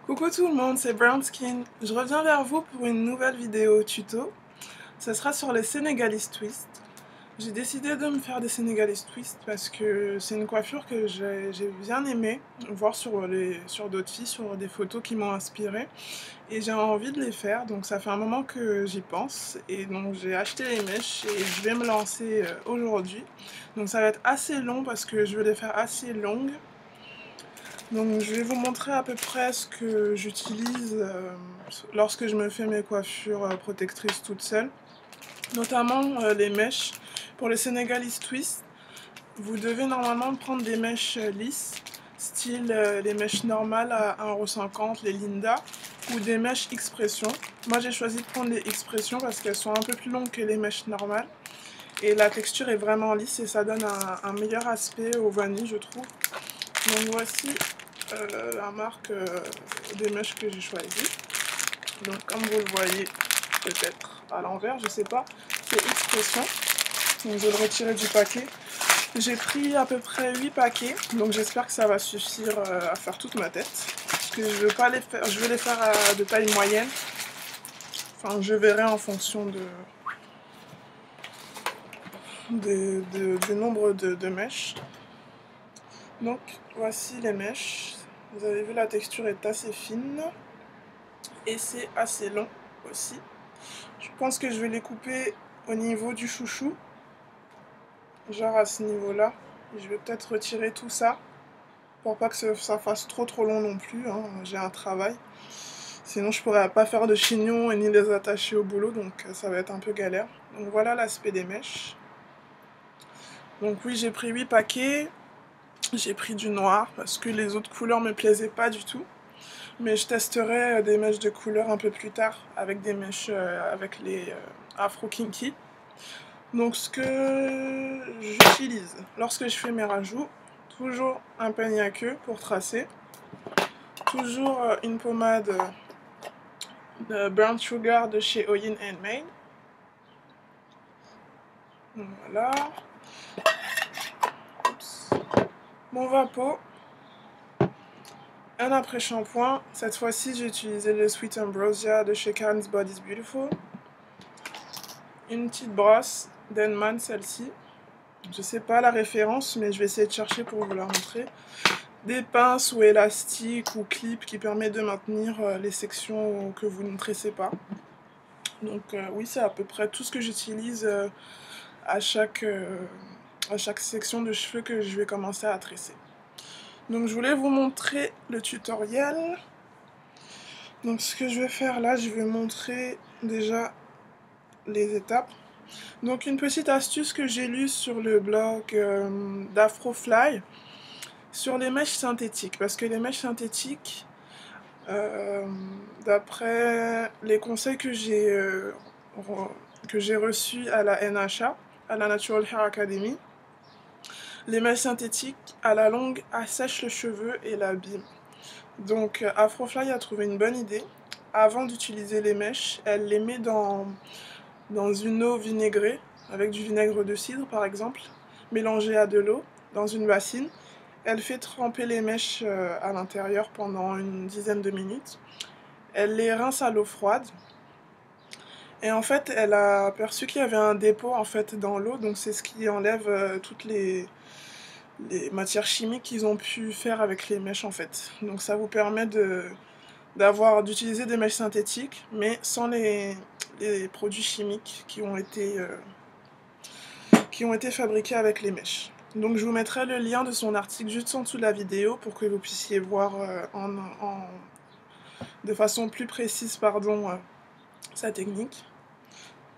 Coucou tout le monde, c'est Brown Skin. Je reviens vers vous pour une nouvelle vidéo tuto. Ce sera sur les Senegalese Twists. J'ai décidé de me faire des Senegalese Twists parce que c'est une coiffure que j'ai bien aimé, voir sur d'autres filles, sur des photos qui m'ont inspiré. Et j'ai envie de les faire, donc ça fait un moment que j'y pense. Et donc j'ai acheté les mèches et je vais me lancer aujourd'hui. Donc ça va être assez long parce que je veux les faire assez longues. Donc je vais vous montrer à peu près ce que j'utilise lorsque je me fais mes coiffures protectrices toute seule. Notamment les mèches. Pour les Senegalese Twists, vous devez normalement prendre des mèches lisses, style les mèches normales à 1,50 €, les Linda, ou des mèches expression. Moi j'ai choisi de prendre les expressions parce qu'elles sont un peu plus longues que les mèches normales. Et la texture est vraiment lisse et ça donne un meilleur aspect au vanille, je trouve. Donc voici la marque des mèches que j'ai choisi. Donc comme vous le voyez peut-être à l'envers, je sais pas, c'est Expression. Donc je vais le retirer du paquet. J'ai pris à peu près 8 paquets, donc j'espère que ça va suffire à faire toute ma tête. Parce que je veux pas les faire, je vais les faire de taille moyenne. Enfin je verrai en fonction du nombre de mèches. Donc voici les mèches. Vous avez vu, la texture est assez fine et c'est assez long aussi. Je pense que je vais les couper au niveau du chouchou, genre à ce niveau là. Je vais peut-être retirer tout ça pour pas que ça fasse trop long non plus, hein. J'ai un travail, sinon je pourrais pas faire de chignons et ni les attacher au boulot, donc ça va être un peu galère. Donc voilà l'aspect des mèches. Donc oui, j'ai pris 8 paquets. J'ai pris du noir parce que les autres couleurs me plaisaient pas du tout. Mais je testerai des mèches de couleur un peu plus tard avec des mèches avec les Afro Kinky. Donc ce que j'utilise lorsque je fais mes rajouts, toujours un peigne à queue pour tracer, toujours une pommade de Brown Sugar de chez Oyin & Main. Voilà. Oups. Mon Vapo. Un après-shampoing. Cette fois-ci, j'ai utilisé le Sweet Ambrosia de chez Karen's Body's Beautiful. Une petite brosse d'Enman, celle-ci. Je sais pas la référence, mais je vais essayer de chercher pour vous la montrer. Des pinces ou élastiques ou clips qui permettent de maintenir les sections que vous ne tressez pas. Donc oui, c'est à peu près tout ce que j'utilise à chaque section de cheveux que je vais commencer à tresser. Donc je voulais vous montrer le tutoriel. Donc ce que je vais faire là, je vais montrer déjà les étapes. Donc une petite astuce que j'ai lue sur le blog d'Afrofly sur les mèches synthétiques, parce que les mèches synthétiques, d'après les conseils que j'ai reçus à la NHA, à la Natural Hair Academy, les mèches synthétiques à la longue assèchent le cheveu et l'abîment. Donc Afrofly a trouvé une bonne idée. Avant d'utiliser les mèches, elle les met dans une eau vinaigrée, avec du vinaigre de cidre par exemple, mélangée à de l'eau, dans une bassine. Elle fait tremper les mèches à l'intérieur pendant une dizaine de minutes. Elle les rince à l'eau froide. Et en fait, elle a aperçu qu'il y avait un dépôt en fait dans l'eau, donc c'est ce qui enlève toutes les matières chimiques qu'ils ont pu faire avec les mèches en fait. Donc ça vous permet d'utiliser des mèches synthétiques, mais sans les produits chimiques qui ont été fabriqués avec les mèches. Donc je vous mettrai le lien de son article juste en dessous de la vidéo pour que vous puissiez voir de façon plus précise sa technique.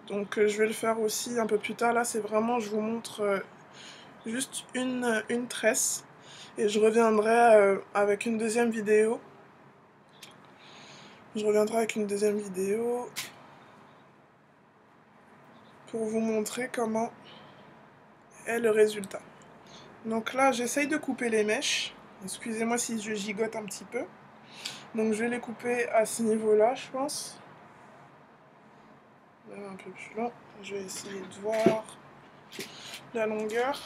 Donc je vais le faire aussi un peu plus tard. Là c'est vraiment, je vous montre juste une tresse et je reviendrai avec une deuxième vidéo. Je reviendrai avec une deuxième vidéo pour vous montrer comment est le résultat. Donc là j'essaye de couper les mèches. Excusez-moi si je gigote un petit peu. Donc je vais les couper à ce niveau-là, je pense. Un peu plus long. Je vais essayer de voir la longueur.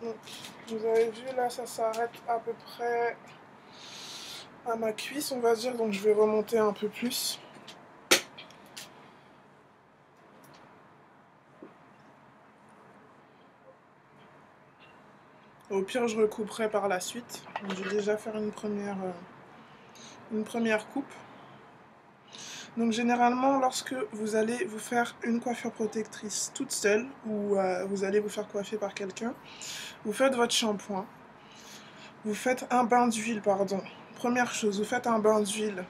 Donc, vous avez vu là, ça s'arrête à peu près à ma cuisse, on va dire, donc je vais remonter un peu plus. Au pire, je recouperai par la suite. Je vais déjà faire une première coupe. Donc généralement, lorsque vous allez vous faire une coiffure protectrice toute seule, ou vous allez vous faire coiffer par quelqu'un, vous faites votre shampoing. Vous faites un bain d'huile, pardon. Première chose, vous faites un bain d'huile.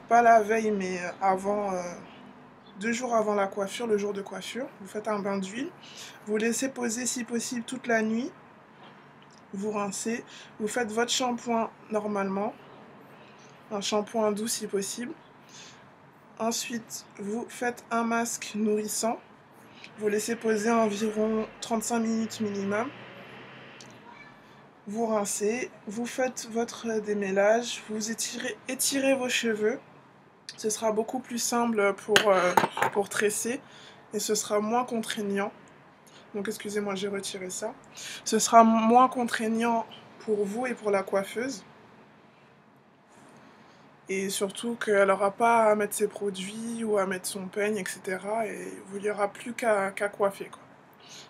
Pas la veille, mais avant, 2 jours avant la coiffure, le jour de coiffure. Vous faites un bain d'huile. Vous laissez poser si possible toute la nuit. Vous rincez. Vous faites votre shampoing normalement. Un shampoing doux si possible. Ensuite, vous faites un masque nourrissant. Vous laissez poser environ 35 minutes minimum. Vous rincez, vous faites votre démêlage, vous étirez vos cheveux. Ce sera beaucoup plus simple pour tresser et ce sera moins contraignant. Donc excusez-moi, j'ai retiré ça. Ce sera moins contraignant pour vous et pour la coiffeuse. Et surtout qu'elle n'aura pas à mettre ses produits ou à mettre son peigne, etc. Et il n'y aura plus qu'à coiffer, quoi.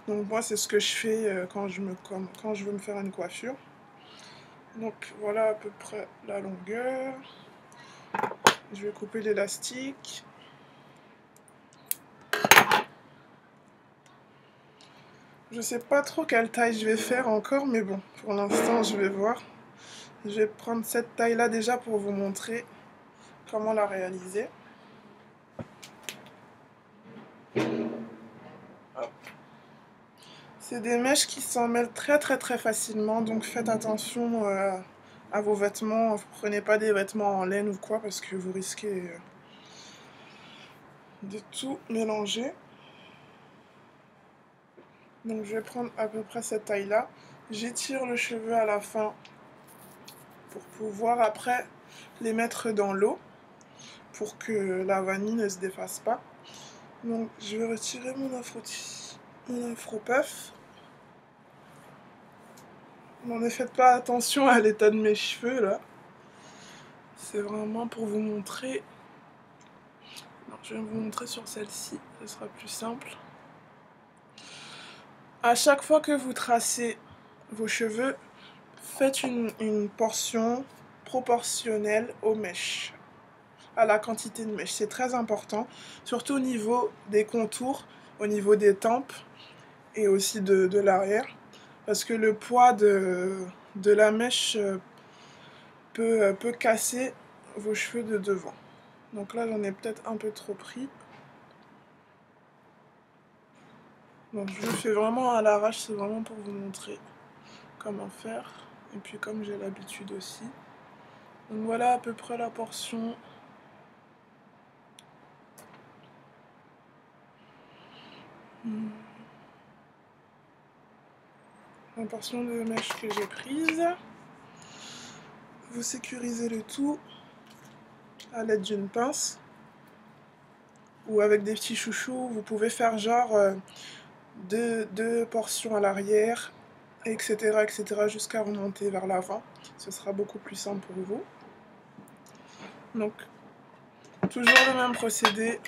Donc moi, c'est ce que je fais quand je veux me faire une coiffure. Donc voilà à peu près la longueur. Je vais couper l'élastique. Je sais pas trop quelle taille je vais faire encore, mais bon, pour l'instant je vais voir. Je vais prendre cette taille là déjà pour vous montrer comment la réaliser. C'est des mèches qui s'en mêlent très facilement, donc faites attention à vos vêtements. Prenez pas des vêtements en laine ou quoi parce que vous risquez de tout mélanger. Donc je vais prendre à peu près cette taille là. J'étire le cheveu à la fin pour pouvoir après les mettre dans l'eau pour que la vanille ne se défasse pas. Donc je vais retirer mon afro puff. Bon, ne faites pas attention à l'état de mes cheveux là. C'est vraiment pour vous montrer. Non, je vais vous montrer sur celle-ci, ce sera plus simple. À chaque fois que vous tracez vos cheveux, faites une portion proportionnelle aux mèches, à la quantité de mèches. C'est très important, surtout au niveau des contours, au niveau des tempes et aussi de l'arrière, parce que le poids de la mèche peut casser vos cheveux de devant. Donc là, j'en ai peut-être un peu trop pris. Donc je le fais vraiment à l'arrache, c'est vraiment pour vous montrer comment faire. Et puis comme j'ai l'habitude aussi. Donc voilà à peu près la portion. La portion de mèche que j'ai prise. Vous sécurisez le tout à l'aide d'une pince. Ou avec des petits chouchous, vous pouvez faire genre deux portions à l'arrière, etc. jusqu'à remonter vers l'avant. Ce sera beaucoup plus simple pour vous. Donc, toujours le même procédé.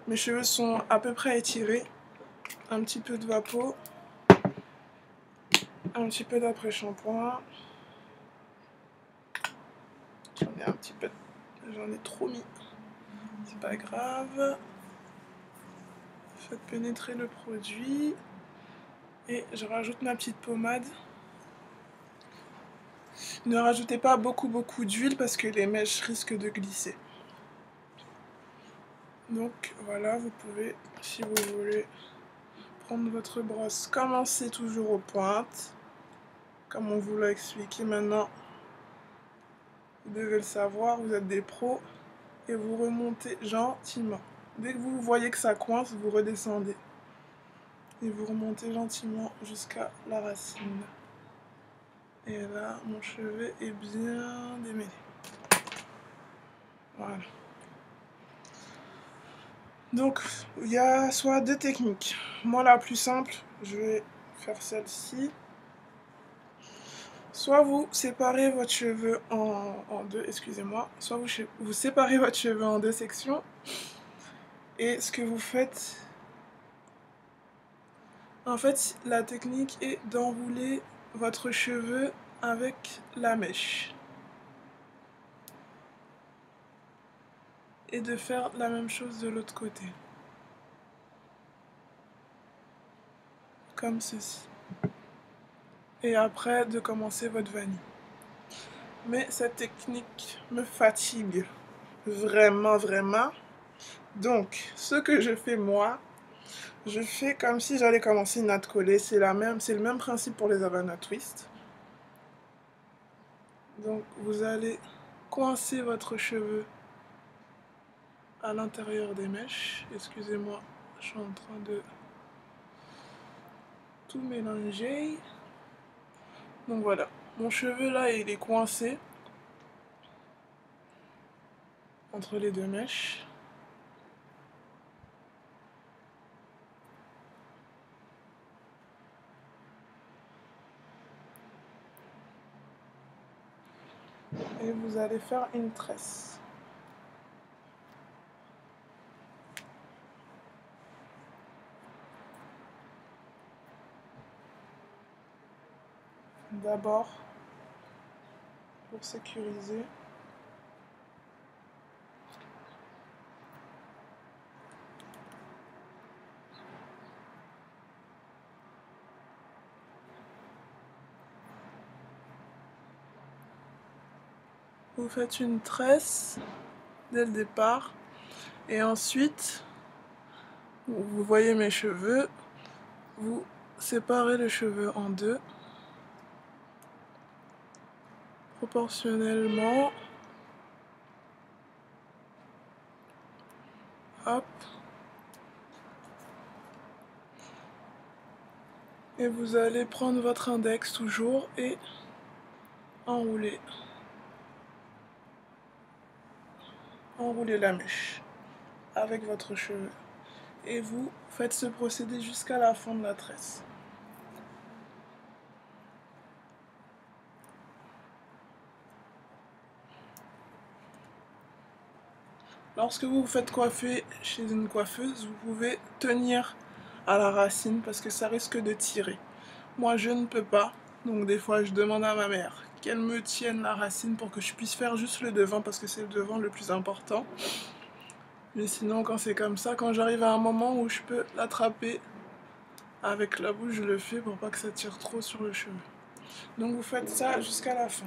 Mes cheveux sont à peu près étirés. Un petit peu de vapeau. Un petit peu d'après-shampoing. J'en ai trop mis. C'est pas grave. Faites pénétrer le produit. Et je rajoute ma petite pommade. Ne rajoutez pas beaucoup d'huile parce que les mèches risquent de glisser. Donc voilà, vous pouvez, si vous voulez, prendre votre brosse. Commencez toujours aux pointes. Comme on vous l'a expliqué maintenant, vous devez le savoir, vous êtes des pros. Et vous remontez gentiment. Dès que vous voyez que ça coince, vous redescendez. Et vous remontez gentiment jusqu'à la racine. Et là, mon cheveu est bien démêlé. Voilà. Donc, il y a soit deux techniques. Moi, la plus simple, je vais faire celle-ci. soit vous séparez votre cheveu en deux, excusez-moi, soit vous séparez votre cheveu en deux sections, et ce que vous faites, en fait, la technique est d'enrouler votre cheveu avec la mèche. Et de faire la même chose de l'autre côté. Comme ceci. Et après, de commencer votre vanille. Mais cette technique me fatigue. Vraiment, vraiment. Donc, ce que je fais moi, je fais comme si j'allais commencer une natte collée. C'est le même principe pour les Havana Twist. Donc, vous allez coincer votre cheveu à l'intérieur des mèches. Excusez-moi, je suis en train de tout mélanger. Donc voilà, mon cheveu là il est coincé entre les deux mèches. Et vous allez faire une tresse. D'abord, pour sécuriser, vous faites une tresse dès le départ. Et ensuite, vous voyez mes cheveux, vous séparez le cheveu en deux, proportionnellement. Hop. Et vous allez prendre votre index toujours et enrouler. Enroulez la mèche avec votre cheveu. Et vous faites ce procédé jusqu'à la fin de la tresse. Lorsque vous vous faites coiffer chez une coiffeuse, vous pouvez tenir à la racine parce que ça risque de tirer. Moi je ne peux pas, donc des fois je demande à ma mère qu'elle me tienne la racine pour que je puisse faire juste le devant parce que c'est le devant le plus important. Mais sinon quand c'est comme ça, quand j'arrive à un moment où je peux l'attraper avec la bouche, je le fais pour pas que ça tire trop sur le cheveu. Donc vous faites ça jusqu'à la fin.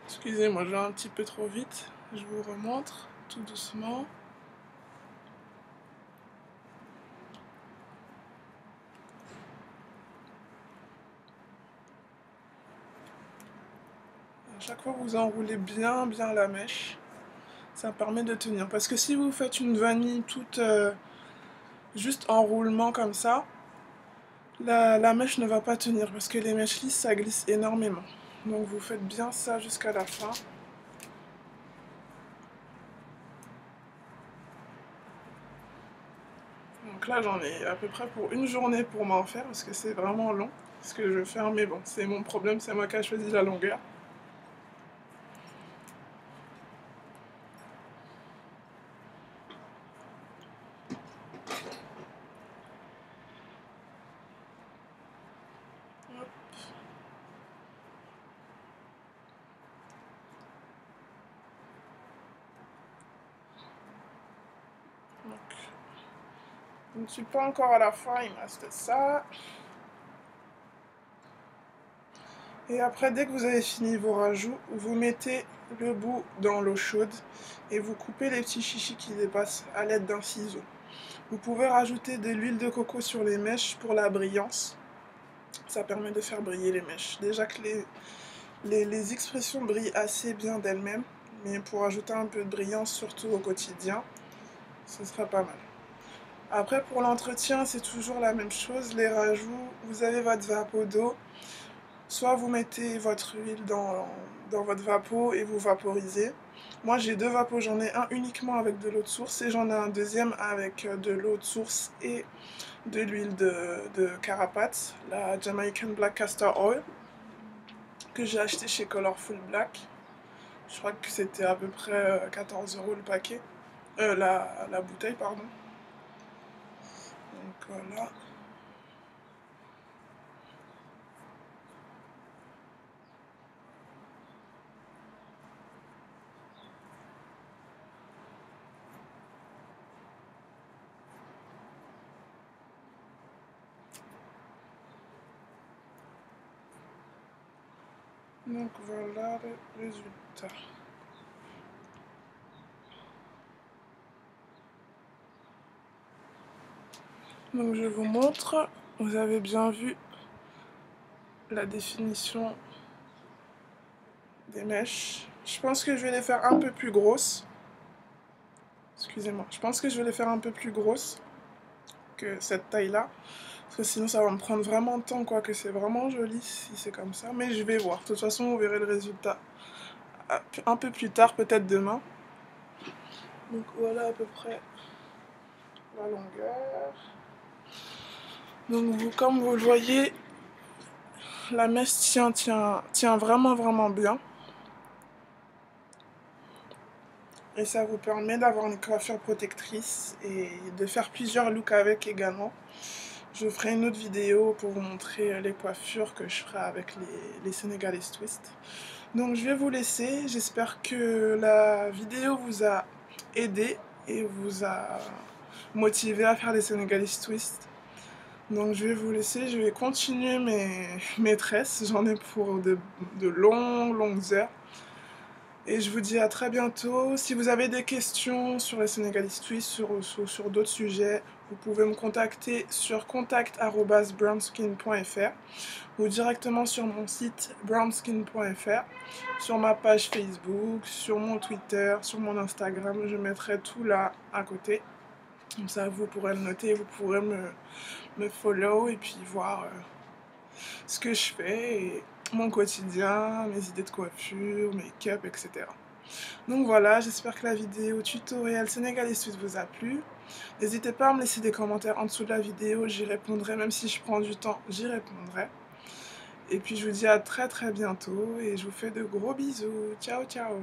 Excusez-moi, je vais un petit peu trop vite. Je vous remontre tout doucement. À chaque fois, vous enroulez bien la mèche. Ça permet de tenir. Parce que si vous faites une vanille toute juste enroulement comme ça, la mèche ne va pas tenir. Parce que les mèches lisses, ça glisse énormément. Donc vous faites bien ça jusqu'à la fin. Donc là, j'en ai à peu près pour une journée pour m'en faire. Parce que c'est vraiment long. Ce que je vais faire, mais bon, c'est mon problème. C'est moi qui ai choisi la longueur. Je ne suis pas encore à la fin, il me reste ça. Et après, dès que vous avez fini vos rajouts, vous mettez le bout dans l'eau chaude et vous coupez les petits chichis qui dépassent à l'aide d'un ciseau. Vous pouvez rajouter de l'huile de coco sur les mèches pour la brillance. Ça permet de faire briller les mèches. Déjà que les expressions brillent assez bien d'elles-mêmes, mais pour ajouter un peu de brillance, surtout au quotidien, ce sera pas mal. Après, pour l'entretien, c'est toujours la même chose. Les rajouts, vous avez votre vapeau d'eau. Soit vous mettez votre huile dans votre vapeau et vous vaporisez. Moi, j'ai deux vapeaux. J'en ai un uniquement avec de l'eau de source et j'en ai un deuxième avec de l'eau de source et de l'huile de Carapace, la Jamaican Black Castor Oil, que j'ai acheté chez Colorful Black. Je crois que c'était à peu près 14 € le paquet. La bouteille, pardon. Donc voilà. Donc voilà le résultat. Donc je vous montre, vous avez bien vu la définition des mèches. Je pense que je vais les faire un peu plus grosses. Excusez-moi, je pense que je vais les faire un peu plus grosses que cette taille-là. Parce que sinon ça va me prendre vraiment de temps, quoique c'est vraiment joli si c'est comme ça. Mais je vais voir. De toute façon, vous verrez le résultat un peu plus tard, peut-être demain. Donc voilà à peu près la longueur. Donc comme vous le voyez, la mèche tient vraiment bien. Et ça vous permet d'avoir une coiffure protectrice et de faire plusieurs looks avec également. Je ferai une autre vidéo pour vous montrer les coiffures que je ferai avec les Senegalese Twist. Donc je vais vous laisser. J'espère que la vidéo vous a aidé et vous a motivé à faire des Senegalese Twist. Donc je vais vous laisser, je vais continuer mes tresses. J'en ai pour de longues heures. Et je vous dis à très bientôt. Si vous avez des questions sur les Senegalese Twist, sur d'autres sujets, vous pouvez me contacter sur contact@brownskin.fr ou directement sur mon site brownskin.fr, sur ma page Facebook, sur mon Twitter, sur mon Instagram. Je mettrai tout là à côté. Comme ça, vous pourrez le noter, vous pourrez me follow et puis voir ce que je fais, et mon quotidien, mes idées de coiffure, make-up, etc. Donc voilà, j'espère que la vidéo tutoriel Senegalese Twist vous a plu. N'hésitez pas à me laisser des commentaires en dessous de la vidéo, j'y répondrai, même si je prends du temps, j'y répondrai. Et puis je vous dis à très bientôt et je vous fais de gros bisous. Ciao ciao.